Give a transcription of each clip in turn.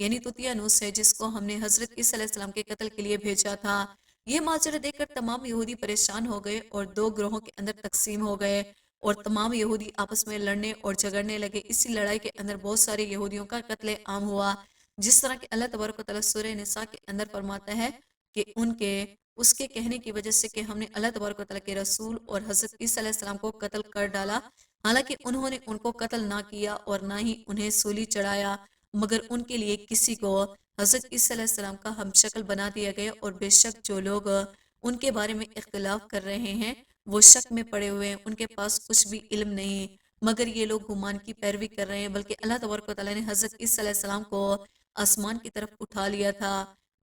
یعنی تطیانوس ہے جس کو ہم نے حضرت عیسیٰ علیہ السلام کے قتل کے لیے بھیجا تھا۔ یہ ماجرا دیکھ کر تمام یہودی پریشان ہو گئے اور دو گروہوں کے اندر تقسیم ہو گئے اور تمام یہودی آپس میں لڑنے اور جھگڑنے لگے۔ اسی لڑائی کے اندر بہت سارے یہودیوں کا قتل عام ہوا، جس طرح کہ اللہ تبارک و تعالیٰ سورہ نساء کے اندر فرماتا ہے کہ اس کے کہنے کی وجہ سے کہ ہم نے اللہ تبارک و تعالیٰ کے رسول اور حضرت عیسیٰ علیہ السلام کو قتل کر ڈالا، حالانکہ انہوں نے ان کو قتل نہ کیا اور نہ ہی انہیں سولی چڑھایا، مگر ان کے لیے کسی کو حضرت عیسیٰ علیہ السلام کا ہم شکل بنا دیا گیا، اور بے شک جو لوگ ان کے بارے میں اختلاف کر رہے ہیں وہ شک میں پڑے ہوئے ہیں، ان کے پاس کچھ بھی علم نہیں، مگر یہ لوگ گمان کی پیروی کر رہے ہیں۔ بلکہ اللہ تبارک و تعالیٰ نے حضرت عیسیٰ علیہ السلام کو آسمان کی طرف اٹھا لیا تھا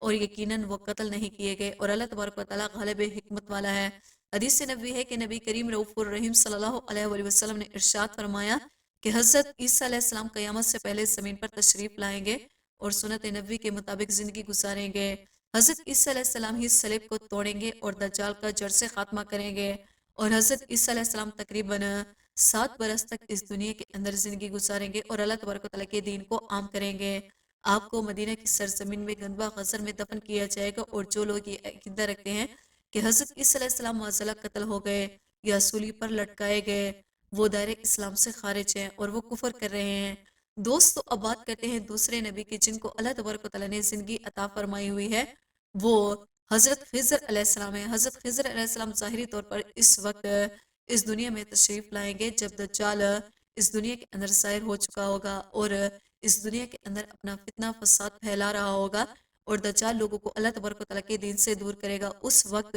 اور یقیناً وہ قتل نہیں کیے گئے، اور اللہ تبارک و تعالیٰ غالب حکمت والا ہے۔ حدیث نبوی ہے کہ نبی کریم رؤوف الرحیم صلی اللہ علیہ وآلہ وسلم نے ارشاد فرمایا کہ حضرت عیسیٰ علیہ السلام قیامت سے پہلے زمین پر تشریف لائیں گے اور سنت نبوی کے مطابق زندگی گزاریں گے۔ حضرت عیسیٰ علیہ السلام ہی صلیب کو توڑیں گے اور دجال کا جڑ سے خاتمہ کریں گے، اور حضرت عیسیٰ علیہ السلام تقریباً 7 برس تک اس دنیا کے اندر زندگی گزاریں گے اور اللہ تبارک و تعالیٰ کے دین کو عام کریں گے۔ آپ کو مدینہ کی سرزمین میں گنبا غزر میں دفن کیا جائے گا، اور جو لوگ یہ عقیدہ رکھتے ہیں کہ حضرت عیسیٰ علیہ السلام معذلہ قتل ہو گئے یا سولی پر لٹکائے گئے، وہ دائرے اسلام سے خارج ہیں اور وہ کفر کر رہے ہیں۔ دوستو اب بات کرتے ہیں دوسرے نبی کی جن کو اللہ تبارک و تعالیٰ نے زندگی عطا فرمائی ہوئی ہے، وہ حضرت خضر علیہ السلام ہے۔ حضرت خضر علیہ السلام ظاہری طور پر اس وقت اس دنیا میں تشریف لائیں گے جب دجال اس دنیا کے اندر ظاہر ہو چکا ہوگا اور اس دنیا کے اندر اپنا فتنہ فساد پھیلا رہا ہوگا، اور دجال لوگوں کو اللہ تبارک و تعالیٰ کے دین سے دور کرے گا۔ اس وقت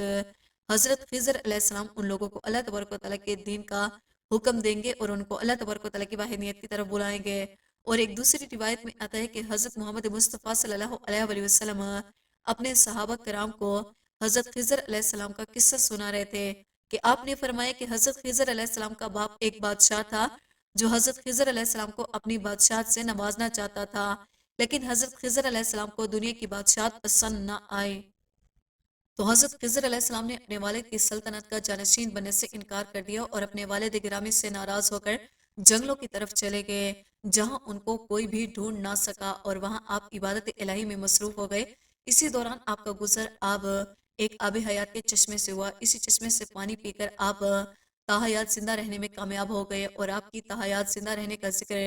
حضرت خضر علیہ السلام ان لوگوں کو اللہ تبارک و تعالیٰ کے دین کا حکم دیں گے اور ان کو اللہ تبارک و تعالیٰ کی واحدیت کی طرف بلائیں گے۔ اور ایک دوسری روایت میں آتا ہے کہ حضرت محمد مصطفیٰ صلی اللہ علیہ وآلہ وسلم اپنے صحابہ کرام کو حضرت خضر علیہ السلام کا قصہ سنا رہے تھے کہ آپ نے فرمایا کہ حضرت خضر علیہ السلام کا باپ ایک بادشاہ تھا جو حضرت خضر علیہ السلام کو اپنی بادشاہت سے نوازنا چاہتا تھا، لیکن حضرت خضر علیہ السلام کو دنیا کی بادشاہت پسند نہ آئی، تو حضرت خضر علیہ السلام نے اپنے والد کی سلطنت کا جانشین بننے سے انکار کر دیا اور اپنے والد گرامی سے ناراض ہو کر جنگلوں کی طرف چلے گئے جہاں ان کو کوئی بھی ڈھونڈ نہ سکا، اور وہاں آپ عبادت الہی میں مصروف ہو گئے۔ اسی دوران آپ کا گزر آب ایک آب حیات کے چشمے سے ہوا، اسی چشمے سے پانی پی کر آپ تاحیات زندہ رہنے میں کامیاب ہو گئے، اور آپ کی تاحیات زندہ رہنے کا ذکر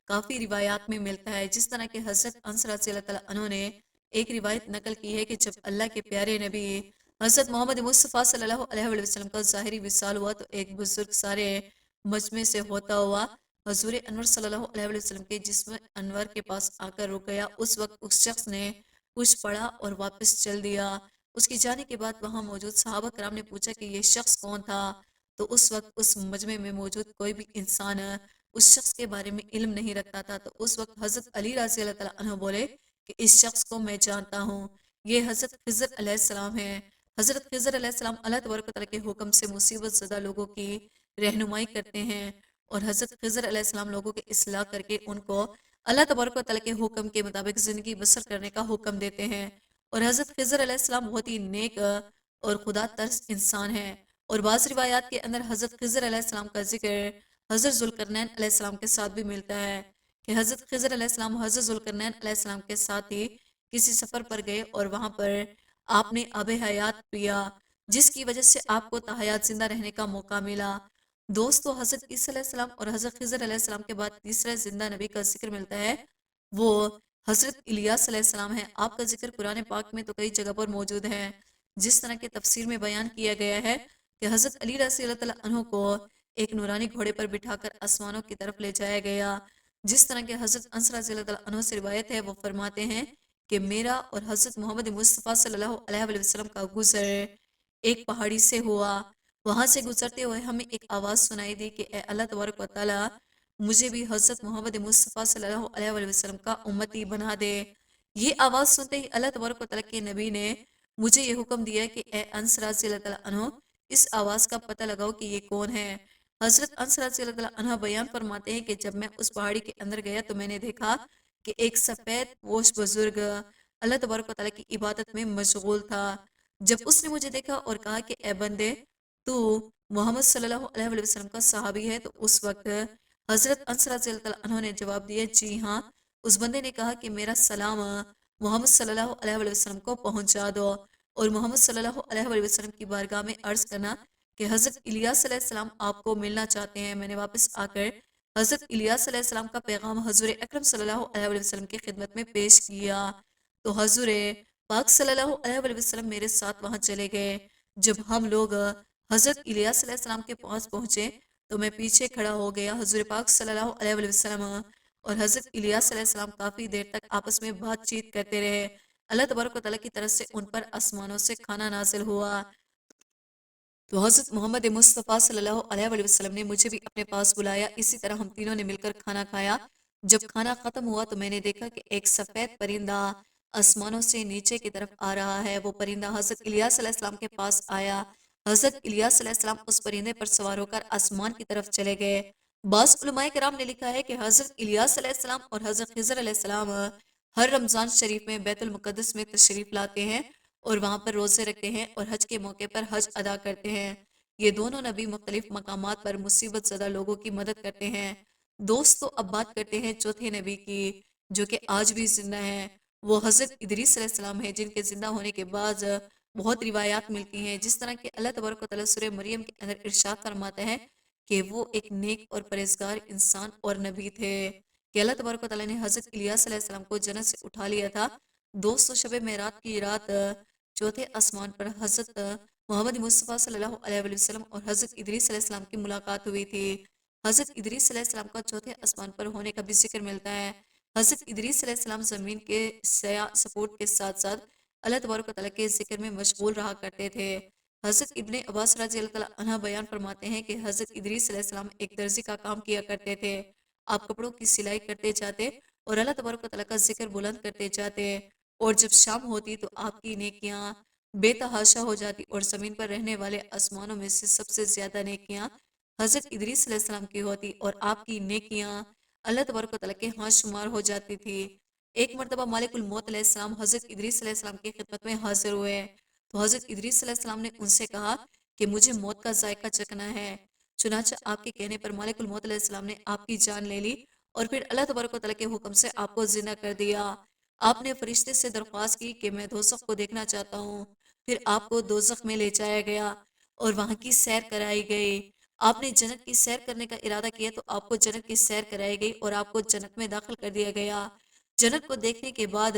کافی روایات میں ملتا ہے، جس طرح کہ حضرت انس رضی اللہ تعالیٰ عنہ نے ایک روایت نقل کی ہے کہ جب اللہ کے پیارے نبی حضرت محمد مصطفیٰ صلی اللہ علیہ وآلہ وسلم کا ظاہری وصال ہوا تو ایک بزرگ سارے مجمع سے ہوتا ہوا حضور انور صلی اللہ علیہ وآلہ وسلم کے جسم انور کے پاس آ کر رک گیا۔ اس وقت اس شخص نے کچھ پڑھا اور واپس چل دیا۔ اس کی جانے کے بعد وہاں موجود صحابہ کرام نے پوچھا کہ یہ شخص کون تھا، تو اس وقت اس مجمع میں موجود کوئی بھی انسان اس شخص کے بارے میں علم نہیں رکھتا تھا، تو اس وقت حضرت علی رضی اللہ تعالیٰ عنہ بولے کہ اس شخص کو میں جانتا ہوں، یہ حضرت خضر علیہ السلام ہے۔ حضرت خضر علیہ السلام اللہ تبارک و تعالیٰ کے حکم سے مصیبت زدہ لوگوں کی رہنمائی کرتے ہیں، اور حضرت خضر علیہ السلام لوگوں کے اصلاح کر کے ان کو اللہ تبارک و تعالیٰ کے حکم کے مطابق زندگی بسر کرنے کا حکم دیتے ہیں۔ اور حضرت خضر علیہ السلام بہت ہی نیک اور خدا ترس انسان ہیں، اور بعض روایات کے اندر حضرت خضر علیہ السلام کا ذکر حضرت ذوالقرنین علیہ السلام کے ساتھ بھی ملتا ہے کہ حضرت خضر علیہ السلام حضرت ذوالقرنین علیہ السلام کے ساتھ ہی کسی سفر پر گئے اور وہاں پر آپ نے آب حیات پیا، جس کی وجہ سے آپ کو تاحیات زندہ رہنے کا موقع ملا۔ دوستو حضرت عیسیٰ علیہ السلام اور حضرت خضر علیہ السلام کے بعد تیسرے زندہ نبی کا ذکر ملتا ہے، وہ حضرت الیاس علیہ السلام ہے۔ آپ کا ذکر قرآن پاک میں تو کئی جگہ پر موجود ہے، جس طرح کے تفسیر میں بیان کیا گیا ہے کہ حضرت علی رضی اللہ تعالیٰ عنہ کو ایک نورانی گھوڑے پر بٹھا کر آسمانوں کی طرف لے جایا گیا، جس طرح کہ حضرت انس رضی اللہ تعالیٰ عنہ سے روایت ہے، وہ فرماتے ہیں کہ میرا اور حضرت محمد مصطفیٰ صلی اللہ علیہ وآلہ وسلم کا گزر ایک پہاڑی سے ہوا، وہاں سے گزرتے ہوئے ہمیں ایک آواز سنائی دی کہ اے اللہ تبارک و تعالیٰ مجھے بھی حضرت محمد مصطفیٰ صلی اللہ علیہ وآلہ وسلم کا امتی بنا دے۔ یہ آواز سنتے ہی اللہ تبارک و تعالیٰ کے نبی نے مجھے یہ حکم دیا کہ اے انس رضی اللہ تعالیٰ عنہ اس آواز کا پتہ لگاؤ کہ یہ کون ہے۔ حضرت انس رضی اللہ تعالیٰ عنہ بیان فرماتے ہیں کہ جب میں اس پہاڑی کے اندر گیا تو میں نے دیکھا کہ ایک سفید پوش بزرگ اللہ تبارک و تعالیٰ کی عبادت میں مشغول تھا۔ جب اس نے مجھے دیکھا اور کہا کہ اے بندے تو محمد صلی اللہ علیہ وآلہ وسلم کا صحابی ہے، تو اس وقت حضرت انس رضی اللہ عنہ نے جواب دیا جی ہاں، اس بندے نے کہا کہ میرا سلام محمد صلی اللہ علیہ وآلہ وسلم کو پہنچا دو، اور محمد صلی اللہ علیہ وآلہ وسلم کی بارگاہ میں عرض کرنا کہ حضرت الیاس علیہ السلام آپ کو ملنا چاہتے ہیں۔ میں نے واپس آ کر حضرت الیاس علیہ السلام کا پیغام حضور اکرم صلی اللہ علیہ وآلہ وسلم کی خدمت میں پیش کیا، تو حضور پاک صلی اللہ علیہ وآلہ وسلم میرے ساتھ وہاں چلے گئے۔ جب ہم لوگ حضرت الیاس علیہ السلام کے پاس پہنچے تو میں پیچھے کھڑا ہو گیا۔ حضور پاک صلی اللہ علیہ وآلہ وسلم اور حضرت الیاس علیہ السلام کافی دیر تک آپس میں بات چیت کرتے رہے۔ اللہ تبارک و تعالیٰ کی طرف سے ان پر آسمانوں سے کھانا نازل ہوا، تو حضرت محمد مصطفیٰ صلی اللہ علیہ وآلہ وسلم نے مجھے بھی اپنے پاس بلایا۔ اسی طرح ہم تینوں نے مل کر کھانا کھایا۔ جب کھانا ختم ہوا تو میں نے دیکھا کہ ایک سفید پرندہ آسمانوں سے نیچے کی طرف آ رہا ہے۔ وہ پرندہ حضرت الیاس علیہ السلام کے پاس آیا۔ حضرت الیاس علیہ السلام اس پرندے پر سوار ہو کر آسمان کی طرف چلے گئے۔ بعض علماء کرام نے لکھا ہے کہ حضرت الیاس علیہ السلام اور حضرت خضر علیہ السلام ہر رمضان شریف میں بیت المقدس میں تشریف لاتے ہیں اور وہاں پر روزے رکھتے ہیں اور حج کے موقع پر حج ادا کرتے ہیں۔ یہ دونوں نبی مختلف مقامات پر مصیبت زدہ لوگوں کی مدد کرتے ہیں۔ دوستو اب بات کرتے ہیں چوتھے نبی کی جو کہ آج بھی زندہ ہیں۔ وہ حضرت ادریس علیہ السلام ہیں، جن کے زندہ ہونے کے بعد بہت روایات ملتی ہیں، جس طرح کہ اللہ تبارک و تعالیٰ سورہ مریم کے اندر ارشاد فرماتا ہے کہ وہ ایک نیک اور پرہیزگار انسان اور نبی تھے، کہ اللہ تبارک و تعالیٰ نے حضرت الیاس علیہ السلام کو جنت سے اٹھا لیا تھا۔ 200 شب معراج کی رات چوتھے آسمان پر حضرت محمد مصطفیٰ صلی اللہ علیہ وآلہ وسلم اور حضرت ادریس علیہ السلام کی ملاقات ہوئی تھی۔ حضرت ادریس علیہ السلام کا چوتھے آسمان پر ہونے کا بھی ذکر ملتا ہے۔ حضرت ادریس علیہ السلام زمین کے سیاہ سپورٹ کے ساتھ ساتھ اللہ تبارک و تعالیٰ کے ذکر میں مشغول رہا کرتے تھے۔ حضرت ابن عباس رضی اللہ تعالیٰ عنہ بیان فرماتے ہیں کہ حضرت ادریس علیہ السلام ایک درزی کا کام کیا کرتے تھے۔ آپ کپڑوں کی سلائی کرتے جاتے اور اللہ تبارک و تعالیٰ کا ذکر بلند کرتے جاتے، اور جب شام ہوتی تو آپ کی نیکیاں بے تحاشا ہو جاتی، اور زمین پر رہنے والے آسمانوں میں سے سب سے زیادہ نیکیاں حضرت ادریس علیہ السلام کی ہوتی، اور آپ کی نیکیاں اللہ تبارک و تعالیٰ کے ہاں شمار ہو جاتی تھی۔ ایک مرتبہ مالک الموت علیہ السلام حضرت ادریس علیہ السلام کی خدمت میں حاضر ہوئے، تو حضرت ادریس علیہ السلام نے ان سے کہا کہ مجھے موت کا ذائقہ چکھنا ہے۔ چنانچہ آپ کے کہنے پر مالک الموت علیہ السلام نے آپ کی جان لے لی، اور پھر اللہ تبارک و تعالیٰ کے حکم سے آپ کو زندہ کر دیا۔ آپ نے فرشتے سے درخواست کی کہ میں دوزخ کو دیکھنا چاہتا ہوں۔ پھر آپ کو دوزخ میں لے جایا گیا اور وہاں کی سیر کرائی گئی۔ آپ نے جنت کی سیر کرنے کا ارادہ کیا تو آپ کو جنت کی سیر کرائی گئی اور آپ کو جنت میں داخل کر دیا گیا۔ جنت کو دیکھنے کے بعد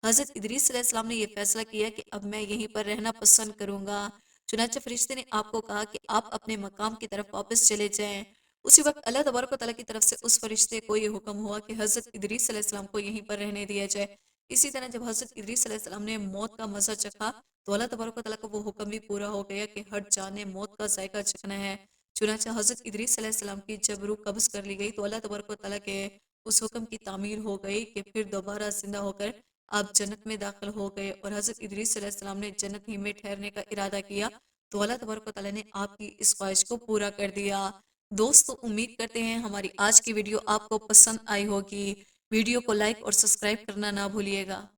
حضرت ادریس علیہ السلام نے یہ فیصلہ کیا کہ اب میں یہیں پر رہنا پسند کروں گا۔ چنانچہ فرشتے نے آپ کو کہا کہ آپ اپنے مقام کی طرف واپس چلے جائیں۔ اسی وقت اللہ تبارک و تعالیٰ کی طرف سے اس فرشتے کو یہ حکم ہوا کہ حضرت ادریس علیہ السلام کو یہیں پر رہنے دیا جائے۔ اسی طرح جب حضرت ادریس علیہ السلام نے موت کا مزہ چکھا تو اللہ تبارک و تعالیٰ کا وہ حکم بھی پورا ہو گیا کہ ہر جان نے موت کا ذائقہ چکھنا ہے۔ چنانچہ حضرت ادریس علیہ السلام کی جب روح قبض کر لی گئی تو اللہ تبارک و تعالیٰ کے اس حکم کی تعمیر ہو گئی کہ پھر دوبارہ زندہ ہو کر آپ جنت میں داخل ہو گئے، اور حضرت ادریس علیہ السلام نے جنت ہی میں ٹھہرنے کا ارادہ کیا تو اللہ تبارک و تعالیٰ نے آپ کی اس خواہش کو پورا کر دیا۔ دوستو امید کرتے ہیں ہماری آج کی ویڈیو آپ کو پسند آئی ہوگی۔ ویڈیو کو لائک اور سبسکرائب کرنا نہ بھولیے گا۔